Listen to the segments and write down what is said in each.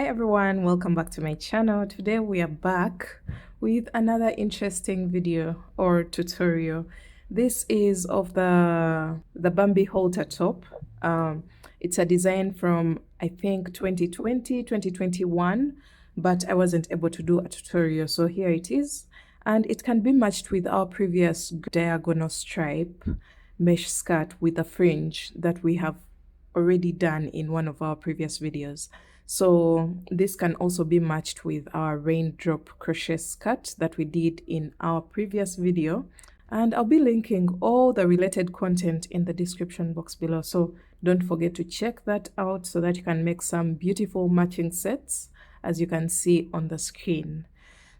Hi everyone, welcome back to my channel. Today we are back with another interesting video or tutorial. This is of the Bambi halter top. It's a design from I think 2020 2021, but I wasn't able to do a tutorial, so here it is. And it can be matched with our previous diagonal stripe mesh skirt with a fringe that we have already done in one of our previous videos. So this can also be matched with our Raindrop Crochet Skirt that we did in our previous video. And I'll be linking all the related content in the description box below. So don't forget to check that out so that you can make some beautiful matching sets, as you can see on the screen.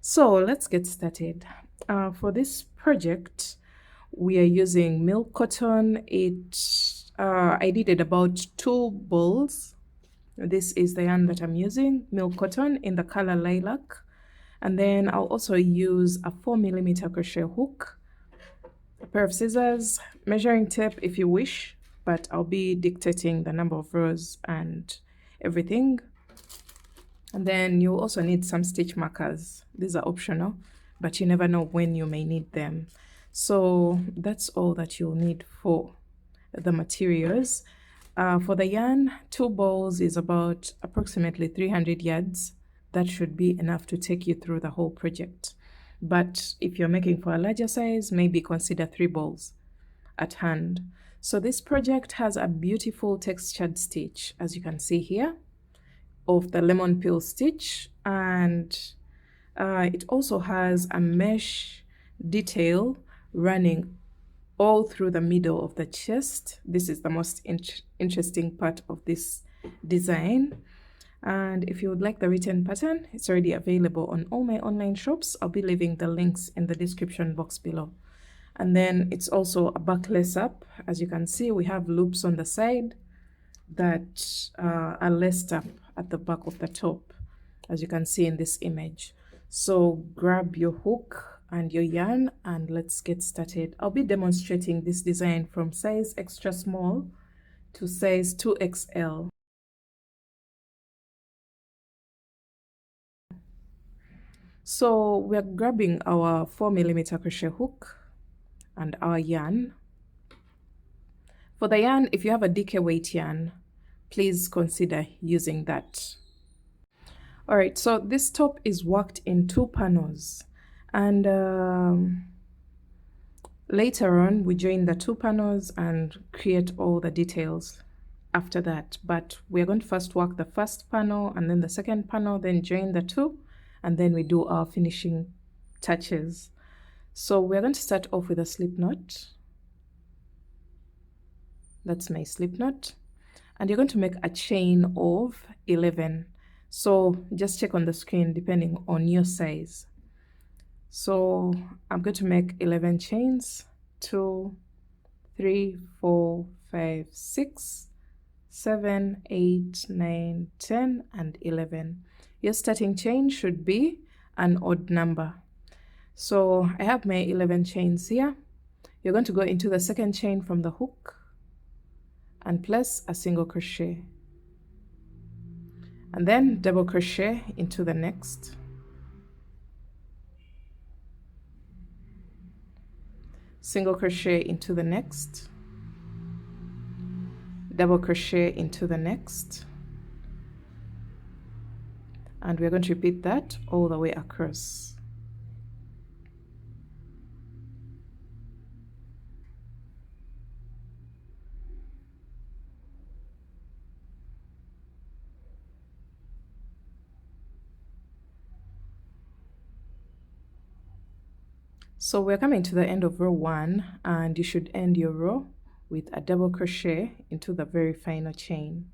So let's get started. For this project, we are using milk cotton. I did it about 2 balls. This is the yarn that I'm using, milk cotton in the color lilac. And then I'll also use a 4mm crochet hook, a pair of scissors, measuring tape if you wish, but I'll be dictating the number of rows and everything. And then you'll also need some stitch markers. These are optional, but you never know when you may need them. So that's all that you'll need for the materials. For the yarn, 2 balls is about approximately 300 yards. That should be enough to take you through the whole project. But if you're making for a larger size, maybe consider 3 balls at hand. So this project has a beautiful textured stitch, as you can see here, of the lemon peel stitch, and it also has a mesh detail running all through the middle of the chest. This is the most interesting part of this design. And if you would like the written pattern, it's already available on all my online shops. I'll be leaving the links in the description box below. And then it's also a back lace up. As you can see, we have loops on the side that are laced up at the back of the top, as you can see in this image. So grab your hook and your yarn and let's get started. I'll be demonstrating this design from size extra small to size 2XL. So we're grabbing our 4mm crochet hook and our yarn. For the yarn, if you have a DK weight yarn, please consider using that. All right, so this top is worked in 2 panels, and later on we join the 2 panels and create all the details after that. But we're going to first work the first panel and then the second panel, then join the 2, and then we do our finishing touches. So we're going to start off with a slip knot. That's my slip knot, and you're going to make a chain of 11. So just check on the screen depending on your size. So I'm going to make 11 chains, 2, 3, 4, 5, 6, 7, 8, 9, 10, and 11. Your starting chain should be an odd number. So I have my 11 chains here. You're going to go into the second chain from the hook and place a single crochet, and then double crochet into the next, single crochet into the next, double crochet into the next, and we're going to repeat that all the way across. So we're coming to the end of row 1, and you should end your row with a double crochet into the very final chain.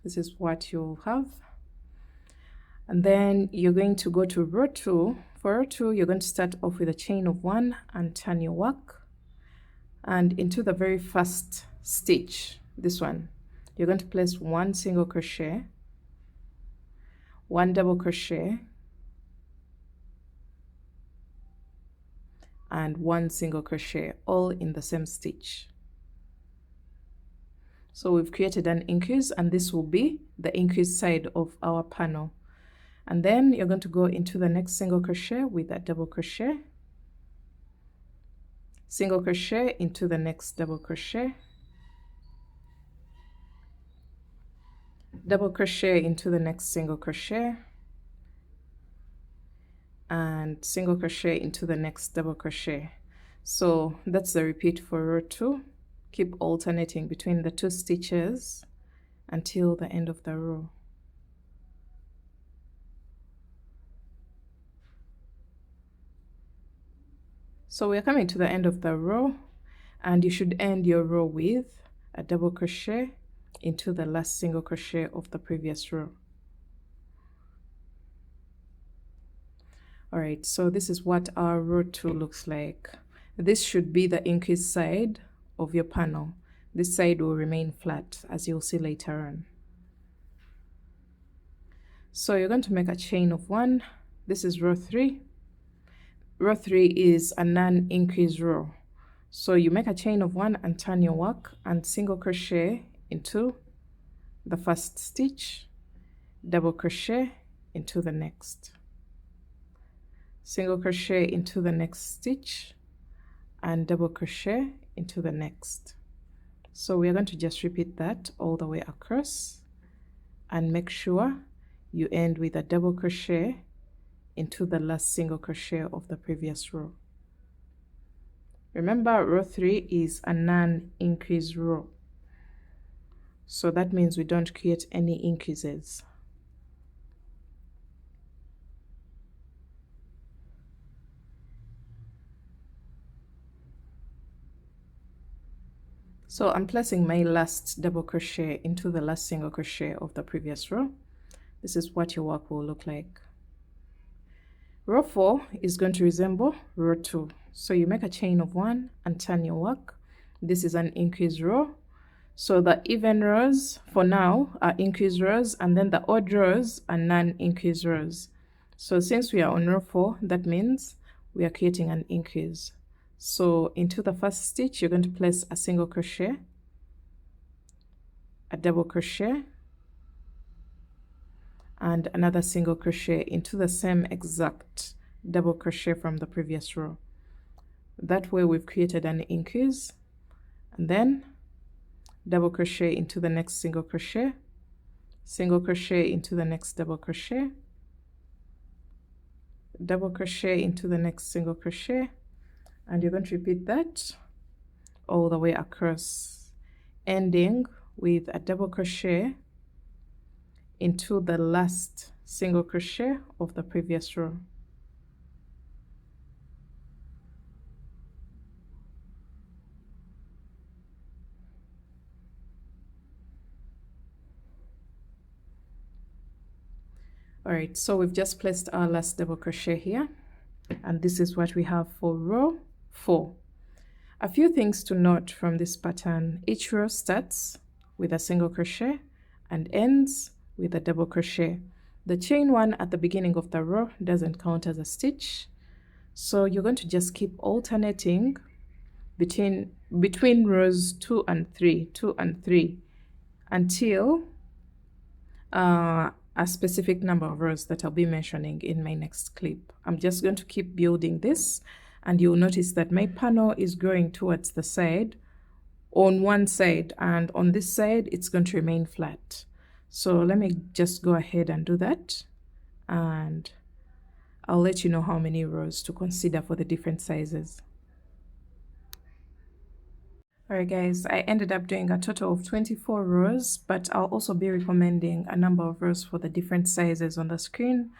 This is what you'll have. And then you're going to go to row 2. For row 2, you're going to start off with a chain of 1 and turn your work. And into the very first stitch, this one, you're going to place 1 single crochet, 1 double crochet, and 1 single crochet, all in the same stitch. So we've created an increase, and this will be the increase side of our panel. And then you're going to go into the next single crochet with a double crochet, single crochet into the next double crochet, double crochet into the next single crochet, and single crochet into the next double crochet. So that's the repeat for row 2. Keep alternating between the 2 stitches until the end of the row. So we're coming to the end of the row, and you should end your row with a double crochet into the last single crochet of the previous row. All right, so this is what our row 2 looks like. This should be the increase side of your panel. This side will remain flat, as you'll see later on. So you're going to make a chain of 1. This is row 3. Row 3 is a non-increase row. So you make a chain of 1 and turn your work and single crochet into the first stitch, double crochet into the next, single crochet into the next stitch, and double crochet into the next. So we are going to just repeat that all the way across, and make sure you end with a double crochet into the last single crochet of the previous row. Remember, row 3 is a non-increase row, so that means we don't create any increases. So I'm placing my last double crochet into the last single crochet of the previous row. This is what your work will look like. Row 4 is going to resemble row 2. So you make a chain of 1 and turn your work. This is an increase row. So the even rows for now are increase rows, and then the odd rows are non-increase rows. So since we are on row 4, that means we are creating an increase. So into the first stitch, you're going to place a single crochet, a double crochet, and another single crochet into the same exact double crochet from the previous row. That way we've created an increase, and then double crochet into the next single crochet, single crochet into the next double crochet, double crochet into the next single crochet, and you're going to repeat that all the way across, ending with a double crochet into the last single crochet of the previous row. All right, so we've just placed our last double crochet here, and this is what we have for row 4. A few things to note from this pattern: each row starts with a single crochet and ends with a double crochet. The chain 1 at the beginning of the row doesn't count as a stitch, so you're going to just keep alternating between rows 2 and 3 until a specific number of rows that I'll be mentioning in my next clip. I'm just going to keep building this, and you'll notice that my panel is going towards the side on one side, and on this side it's going to remain flat. So let me just go ahead and do that, and I'll let you know how many rows to consider for the different sizes. Alright guys, I ended up doing a total of 24 rows, but I'll also be recommending a number of rows for the different sizes on the screen.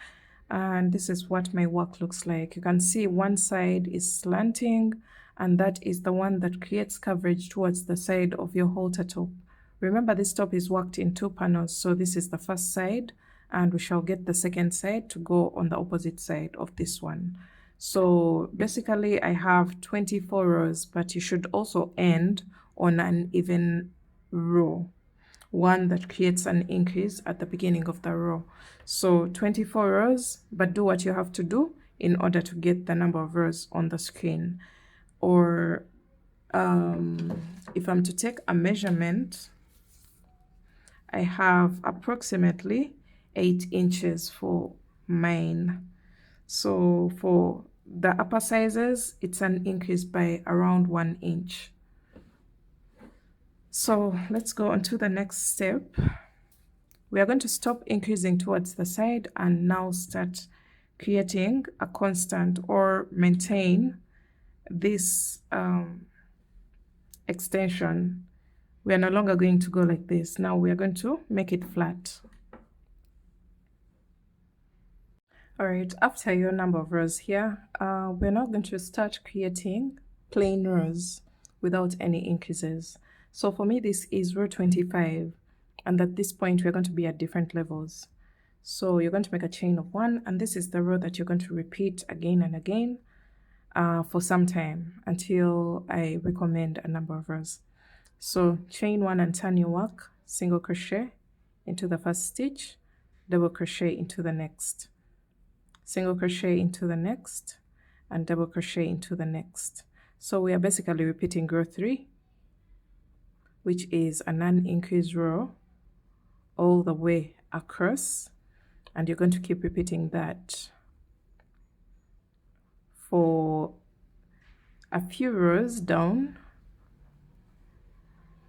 And this is what my work looks like. You can see one side is slanting, and that is the one that creates coverage towards the side of your halter top. Remember, this top is worked in 2 panels, so this is the first side, and we shall get the second side to go on the opposite side of this one. So basically I have 24 rows, but you should also end on an even row, one that creates an increase at the beginning of the row. So 24 rows, but do what you have to do in order to get the number of rows on the screen. Or if I'm to take a measurement I have approximately 8 inches for mine. So for the upper sizes, it's an increase by around 1 inch. So let's go on to the next step. We are going to stop increasing towards the side and now start creating a constant or maintain this extension. We are no longer going to go like this. Now we are going to make it flat. All right, after your number of rows here, we're now going to start creating plain rows without any increases. So for me, this is row 25, and at this point, we're going to be at different levels. So you're going to make a chain of 1, and this is the row that you're going to repeat again and again for some time until I recommend a number of rows. So chain 1 and turn your work, single crochet into the first stitch, double crochet into the next, single crochet into the next, and double crochet into the next. So we are basically repeating row 3, which is a non-increase row all the way across, and you're going to keep repeating that for a few rows down,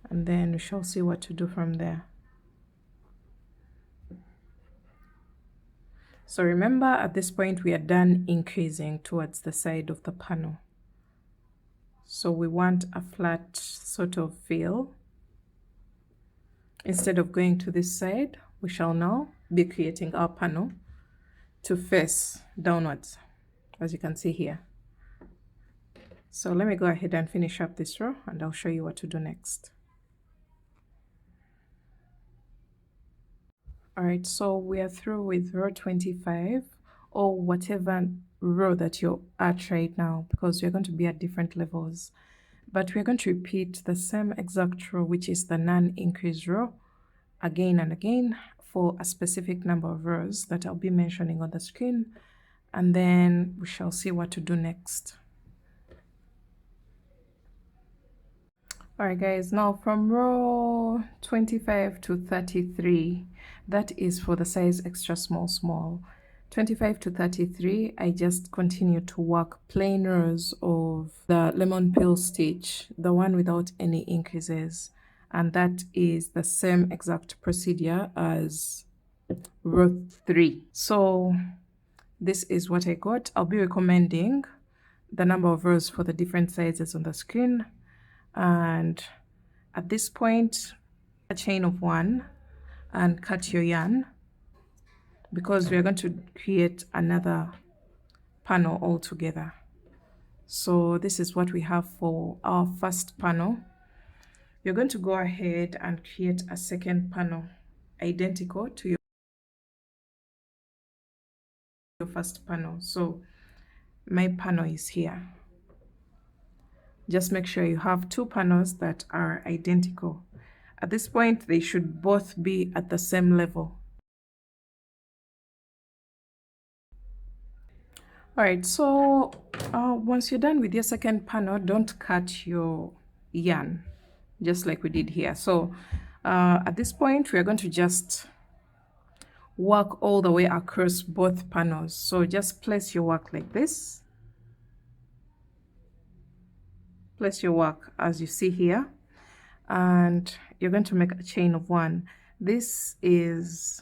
and then we shall see what to do from there. So remember, at this point we are done increasing towards the side of the panel, so we want a flat sort of feel. Instead of going to this side, we shall now be creating our panel to face downwards, as you can see here. So let me go ahead and finish up this row, and I'll show you what to do next. All right, so we are through with row 25, or whatever row that you're at right now, because you're going to be at different levels. But we're going to repeat the same exact row, which is the non-increase row, again and again for a specific number of rows that I'll be mentioning on the screen, and then we shall see what to do next. All right guys, now from row 25 to 33, that is for the size extra small. 25 to 33, I just continue to work plain rows of the lemon peel stitch, the one without any increases, and that is the same exact procedure as row 3. So this is what I got. I'll be recommending the number of rows for the different sizes on the screen, and at this point a chain of 1 and cut your yarn, because we're going to create another panel altogether. So this is what we have for our first panel. You're going to go ahead and create a second panel identical to your first panel. So my panel is here. Just make sure you have 2 panels that are identical. At this point, they should both be at the same level. All right, so once you're done with your second panel, don't cut your yarn, just like we did here. So at this point, we are going to just work all the way across both panels. So just place your work like this. Place your work as you see here, and you're going to make a chain of 1. This is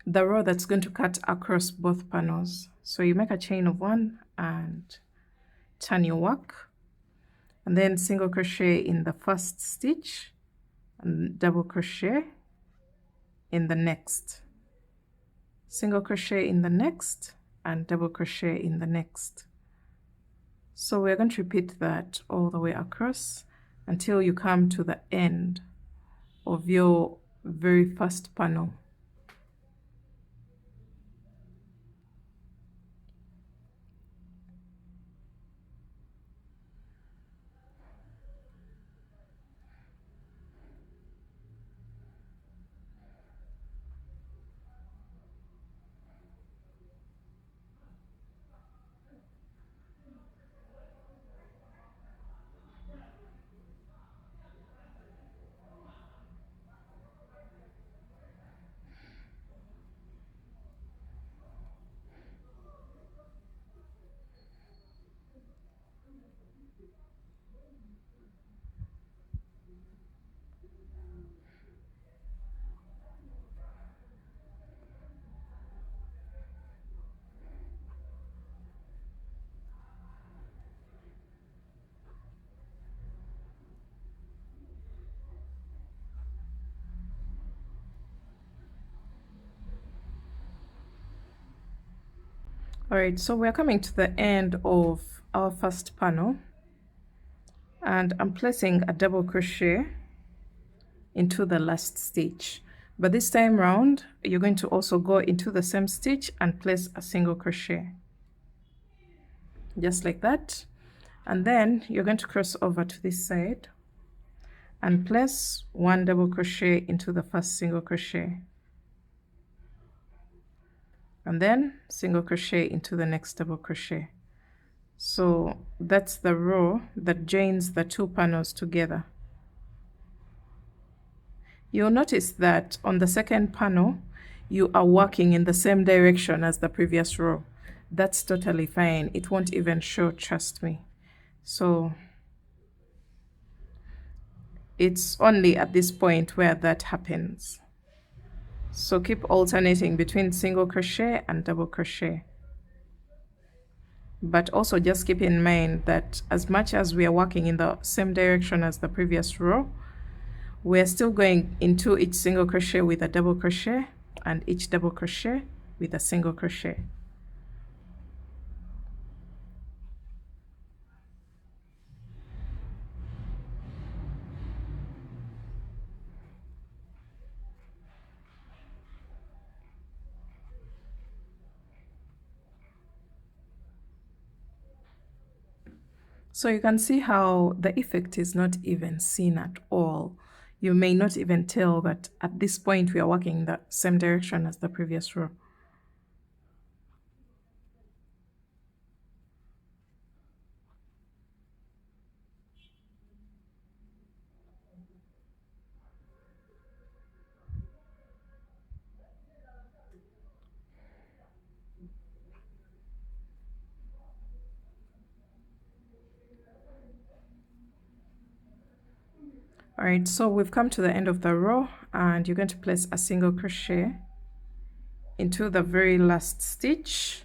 the row that's going to cut across both panels. So you make a chain of 1 and turn your work, and then single crochet in the first stitch and double crochet in the next, single crochet in the next, and double crochet in the next. So we're going to repeat that all the way across until you come to the end of your very first panel. All right, so we're coming to the end of our first panel, and I'm placing a double crochet into the last stitch, but this time round you're going to also go into the same stitch and place a single crochet, just like that. And then you're going to cross over to this side and place one double crochet into the first single crochet, and then single crochet into the next double crochet. So that's the row that joins the two panels together. You'll notice that on the second panel you are working in the same direction as the previous row. That's totally fine. It won't even show, trust me. So it's only at this point where that happens. So keep alternating between single crochet and double crochet. But also just keep in mind that as much as we are working in the same direction as the previous row, we're still going into each single crochet with a double crochet and each double crochet with a single crochet. So you can see how the effect is not even seen at all. You may not even tell that at this point we are working in the same direction as the previous row. All right, so we've come to the end of the row, and you're going to place a single crochet into the very last stitch,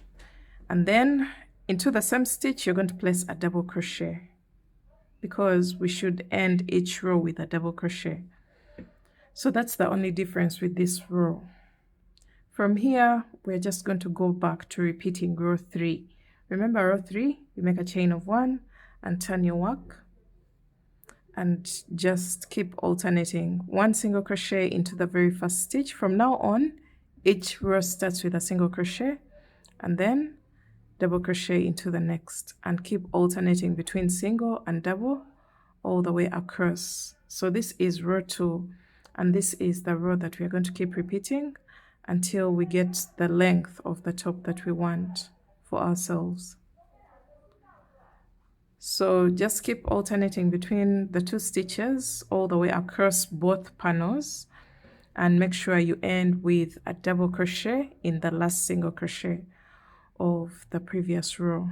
and then into the same stitch you're going to place a double crochet, because we should end each row with a double crochet. So that's the only difference with this row. From here we're just going to go back to repeating row 3. Remember row 3, you make a chain of 1 and turn your work, and just keep alternating one single crochet into the very first stitch. From now on, each row starts with a single crochet and then double crochet into the next, and keep alternating between single and double all the way across. So this is row 2, and this is the row that we're going to keep repeating until we get the length of the top that we want for ourselves. So just keep alternating between the 2 stitches all the way across both panels, and make sure you end with a double crochet in the last single crochet of the previous row.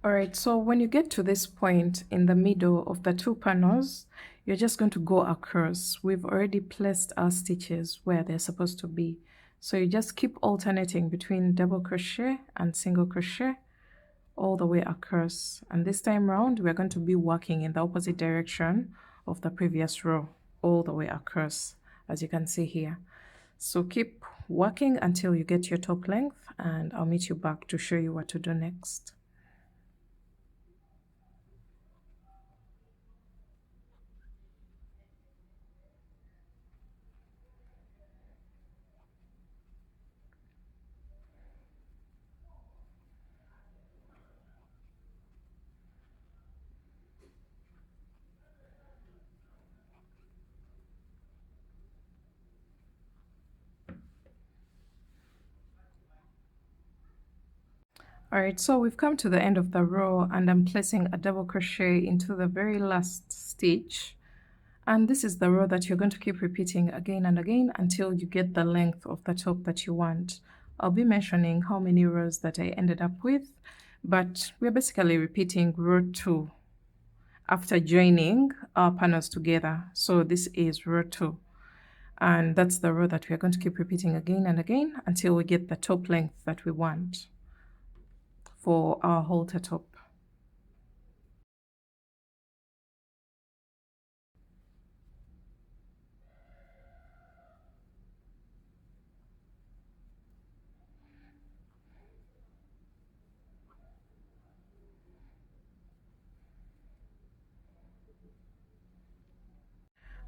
Alright, so when you get to this point in the middle of the 2 panels, you're just going to go across. We've already placed our stitches where they're supposed to be. So you just keep alternating between double crochet and single crochet all the way across. And this time round, we're going to be working in the opposite direction of the previous row all the way across, as you can see here. So keep working until you get your top length, and I'll meet you back to show you what to do next. Alright, so we've come to the end of the row, and I'm placing a double crochet into the very last stitch, and this is the row that you're going to keep repeating again and again until you get the length of the top that you want. I'll be mentioning how many rows that I ended up with, but we're basically repeating row 2 after joining our panels together. So this is row 2, and that's the row that we're going to keep repeating again and again until we get the top length that we want for our halter top.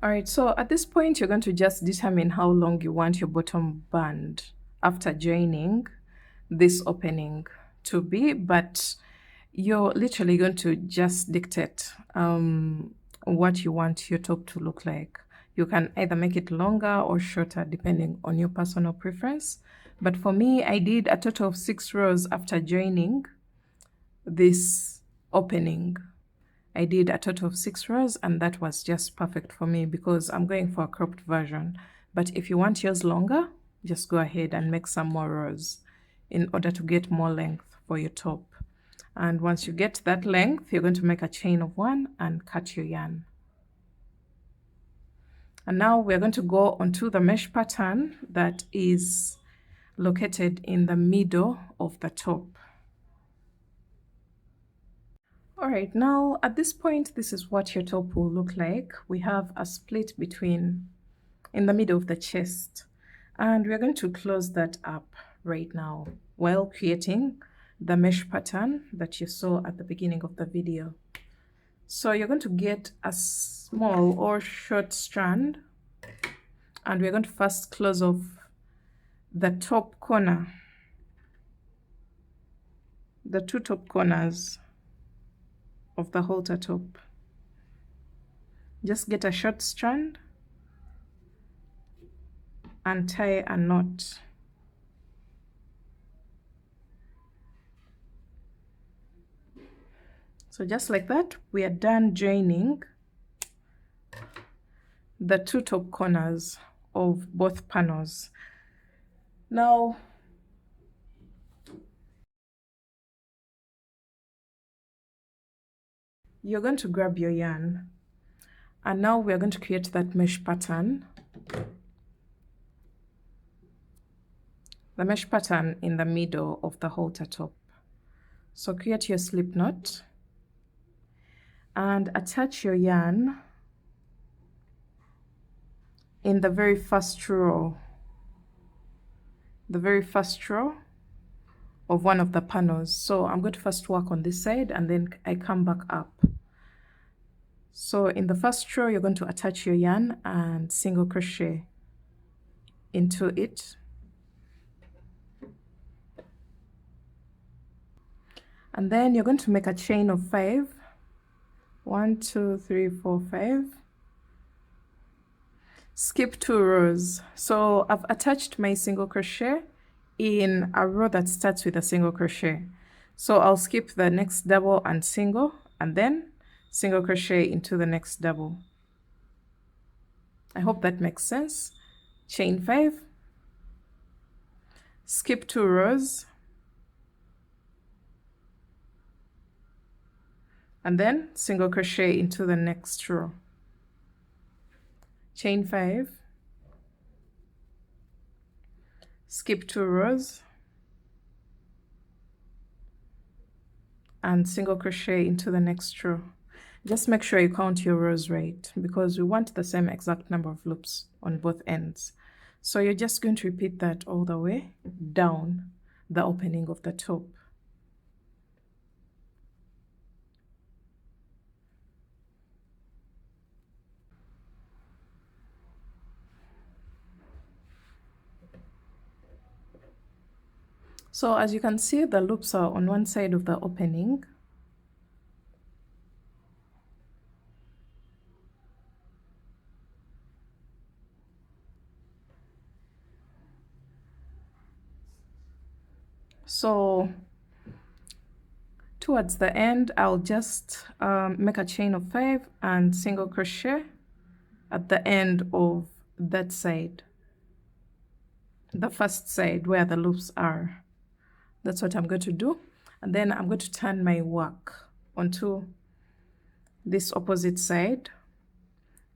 All right, so at this point, you're going to just determine how long you want your bottom band after joining this opening to be, but you're literally going to just dictate what you want your top to look like. You can either make it longer or shorter depending on your personal preference. But for me, I did a total of 6 rows after joining this opening. I did a total of 6 rows, and that was just perfect for me because I'm going for a cropped version. But if you want yours longer, just go ahead and make some more rows in order to get more length for your top. And once you get that length, you're going to make a chain of 1 and cut your yarn. And now we're going to go onto the mesh pattern that is located in the middle of the top. All right, now at this point, this is what your top will look like. We have a split between in the middle of the chest, and we're going to close that up right now while creating the mesh pattern that you saw at the beginning of the video. So you're going to get a small or short strand, and we're going to first close off the top corner, the 2 top corners of the halter top. Just get a short strand and tie a knot. So just like that, we are done joining the 2 top corners of both panels. Now, you're going to grab your yarn, and now we're going to create that mesh pattern. The mesh pattern in the middle of the halter top. So create your slip knot and attach your yarn in the very first row, of one of the panels. So I'm going to first work on this side and then I come back up. So in the first row, you're going to attach your yarn and single crochet into it. And then you're going to make a chain of 5. 1, 2, 3, 4, 5. Skip 2 rows. So I've attached my single crochet in a row that starts with a single crochet. So I'll skip the next double and single, and then single crochet into the next double. I hope that makes sense. Chain 5, skip 2 rows, and then single crochet into the next row. Chain 5, skip 2 rows, and single crochet into the next row. Just make sure you count your rows right, because we want the same exact number of loops on both ends. So you're just going to repeat that all the way down the opening of the top. So as you can see, the loops are on one side of the opening. So towards the end, I'll just make a chain of 5 and single crochet at the end of that side, the first side where the loops are. That's what I'm going to do. And then I'm going to turn my work onto this opposite side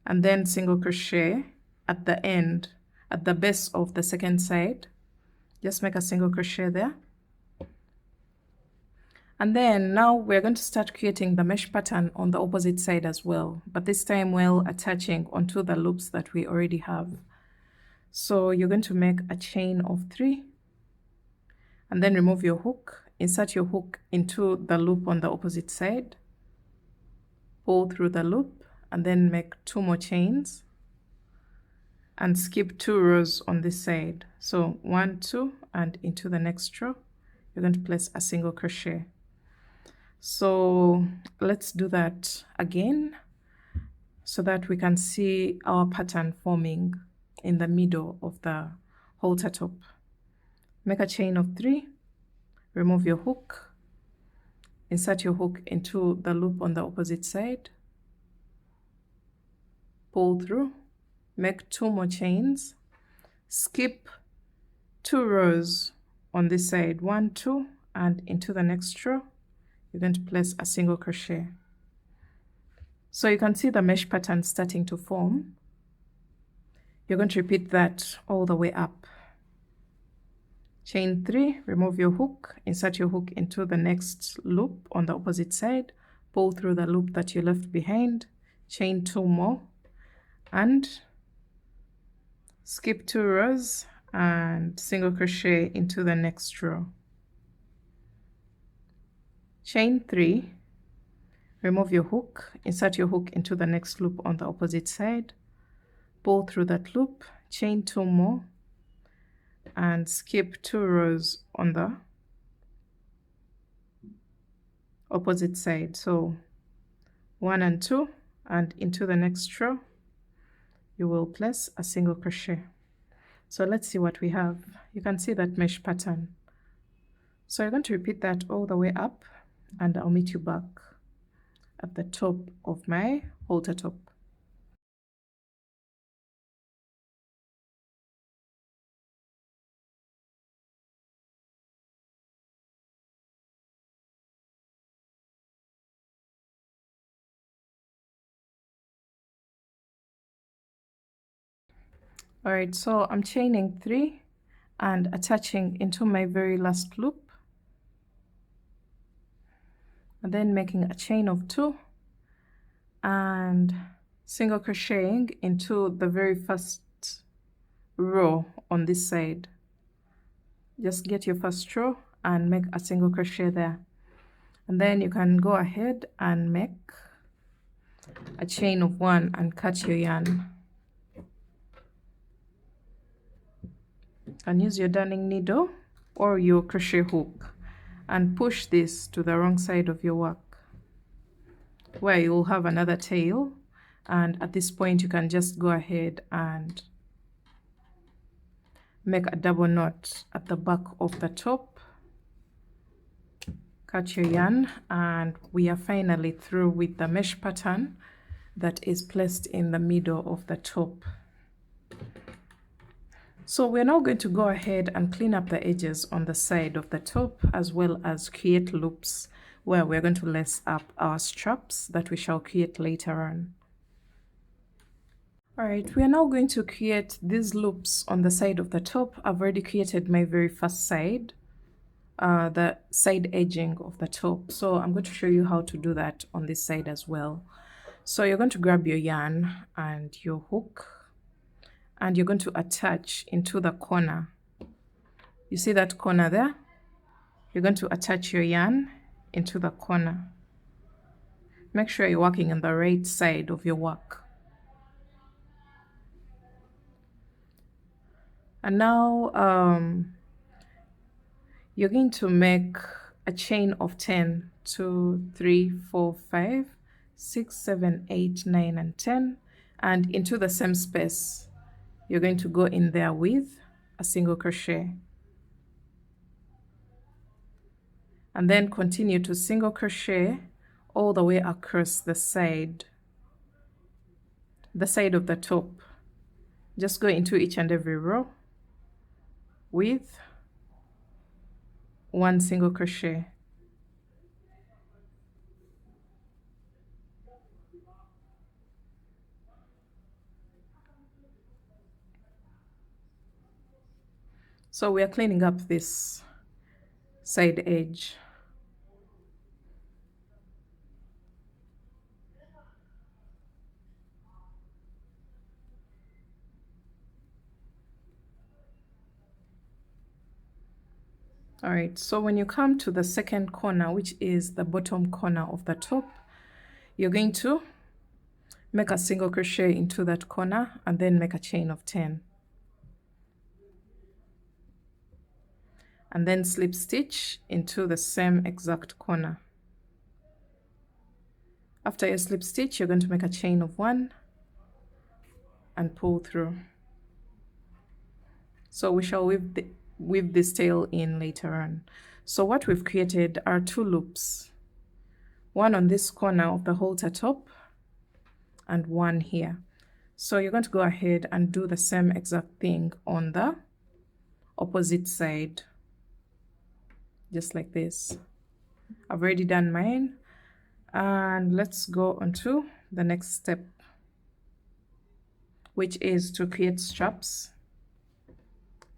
and then single crochet at the end, at the base of the second side. Just make a single crochet there. And then now we're going to start creating the mesh pattern on the opposite side as well, but this time while attaching onto the loops that we already have. So you're going to make a chain of 3 and then remove your hook, insert your hook into the loop on the opposite side, pull through the loop, and then make 2 more chains, and skip 2 rows on this side. So 1, 2, and into the next row you're going to place a single crochet. So let's do that again so that we can see our pattern forming in the middle of the halter top. Make a chain of 3, remove your hook, insert your hook into the loop on the opposite side, pull through, make 2 more chains, skip 2 rows on this side, 1, 2, and into the next row you're going to place a single crochet. So you can see the mesh pattern starting to form. You're going to repeat that all the way up. Chain 3, remove your hook, insert your hook into the next loop on the opposite side, pull through the loop that you left behind, chain 2 more, and skip 2 rows and single crochet into the next row. Chain 3, remove your hook, insert your hook into the next loop on the opposite side, pull through that loop, chain 2 more, and skip 2 rows on the opposite side. So 1 and 2, and into the next row you will place a single crochet. So let's see what we have. You can see that mesh pattern. So you're going to repeat that all the way up, and I'll meet you back at the top of my halter top. All right, so I'm chaining 3 and attaching into my very last loop, and then making a chain of 2 and single crocheting into the very first row on this side. Just get your first row and make a single crochet there, and then you can go ahead and make a chain of 1 and cut your yarn. You can use your darning needle or your crochet hook and push this to the wrong side of your work, where you will have another tail, and at this point you can just go ahead and make a double knot at the back of the top, cut your yarn, and we are finally through with the mesh pattern that is placed in the middle of the top. So we're now going to go ahead and clean up the edges on the side of the top, as well as create loops where we're going to lace up our straps that we shall create later on. All right, we are now going to create these loops on the side of the top. I've already created my very first side, the side edging of the top. So I'm going to show you how to do that on this side as well. So you're going to grab your yarn and your hook, and you're going to attach into the corner. You see that corner there? You're going to attach your yarn into the corner. Make sure you're working on the right side of your work. And now you're going to make a chain of 10, 2, 3, 4, 5, 6, 7, 8, 9, and 10, and into the same space you're going to go in there with a single crochet, and then continue to single crochet all the way across the side of the top. Just go into each and every row with 1 single crochet. So we are cleaning up this side edge. All right, so when you come to the second corner, which is the bottom corner of the top, you're going to make a single crochet into that corner and then make a chain of 10, and then slip stitch into the same exact corner. After your slip stitch, you're going to make a chain of 1 and pull through. So we shall weave this tail in later on. So what we've created are 2 loops, one on this corner of the halter top and one here. So you're going to go ahead and do the same exact thing on the opposite side, just like this. I've already done mine, and let's go on to the next step, which is to create straps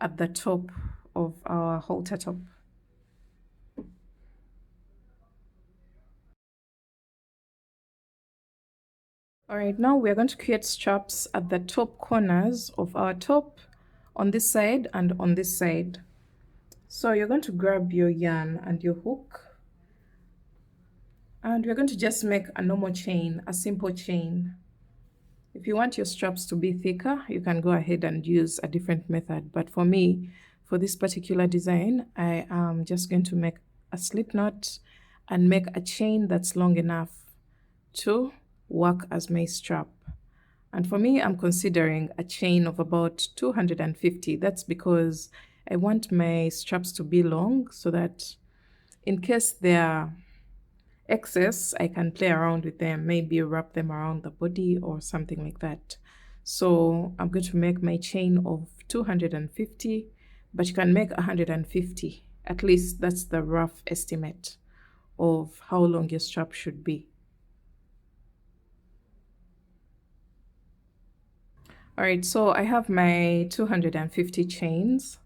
at the top of our halter top. All right, now we're going to create straps at the top corners of our top, on this side and on this side. So you're going to grab your yarn and your hook, and we're going to just make a normal chain, a simple chain. If you want your straps to be thicker, you can go ahead and use a different method. But for me, for this particular design, I am just going to make a slip knot and make a chain that's long enough to work as my strap. And for me, I'm considering a chain of about 250. That's because I want my straps to be long, so that in case they're excess, I can play around with them, maybe wrap them around the body or something like that. So I'm going to make my chain of 250, but you can make 150. At least that's the rough estimate of how long your strap should be. All right, so I have my 250 chains,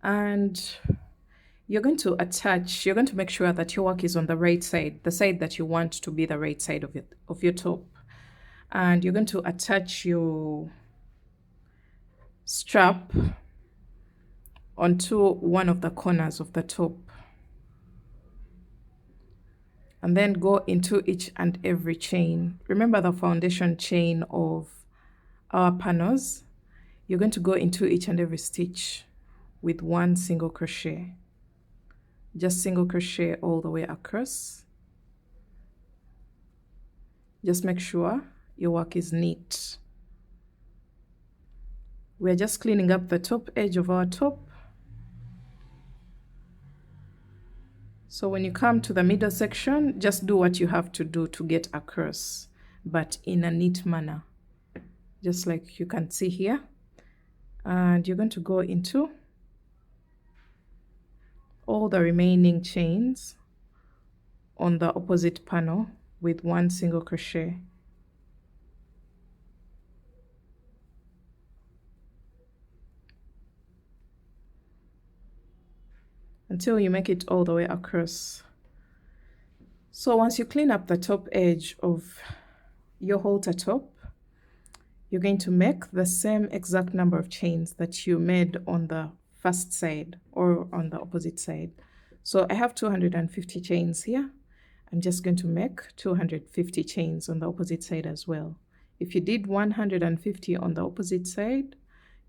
and you're going to make sure that your work is on the right side, the side that you want to be the right side of your top. And you're going to attach your strap onto one of the corners of the top, and then go into each and every chain. Remember the foundation chain of our panels. You're going to go into each and every stitch with 1 single crochet. Just single crochet all the way across. Just make sure your work is neat. We're just cleaning up the top edge of our top. So when you come to the middle section, just do what you have to do to get across, but in a neat manner, just like you can see here. And you're going to go into all the remaining chains on the opposite panel with 1 single crochet. Until you make it all the way across. So once you clean up the top edge of your halter top, you're going to make the same exact number of chains that you made on the first side or on the opposite side. So I have 250 chains here. I'm just going to make 250 chains on the opposite side as well. If you did 150 on the opposite side,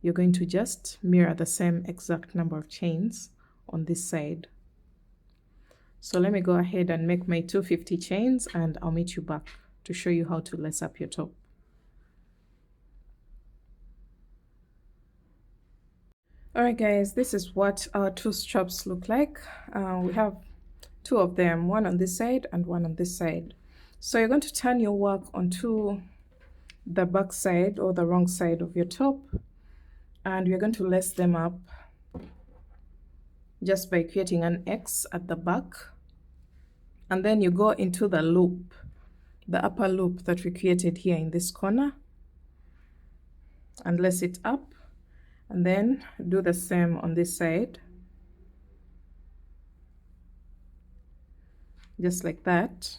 you're going to just mirror the same exact number of chains on this side. So let me go ahead and make my 250 chains, and I'll meet you back to show you how to lace up your top. Alright guys, this is what our 2 straps look like. We have 2 of them, one on this side and one on this side. So you're going to turn your work onto the back side or the wrong side of your top, and we're going to lace them up just by creating an X at the back, and then you go into the loop, the upper loop that we created here in this corner, and lace it up, and then do the same on this side, just like that.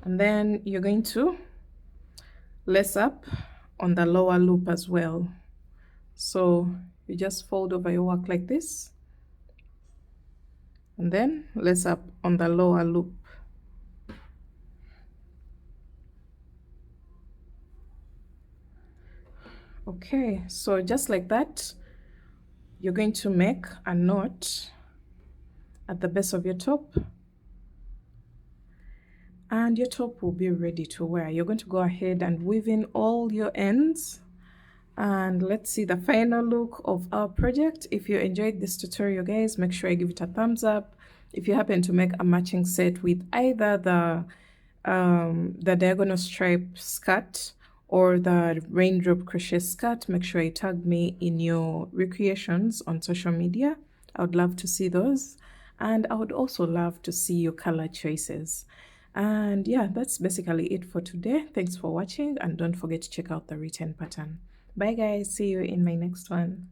And then you're going to lace up on the lower loop as well. So you just fold over your work like this, and then lace up on the lower loop. Okay, so just like that, you're going to make a knot at the base of your top, and your top will be ready to wear. You're going to go ahead and weave in all your ends, and let's see the final look of our project. If you enjoyed this tutorial, guys, make sure you give it a thumbs up. If you happen to make a matching set with either the diagonal stripe skirt or the raindrop crochet skirt, make sure you tag me in your recreations on social media. I would love to see those, and I would also love to see your color choices. And yeah, that's basically it for today. Thanks for watching, and don't forget to check out the written pattern. Bye guys, see you in my next one.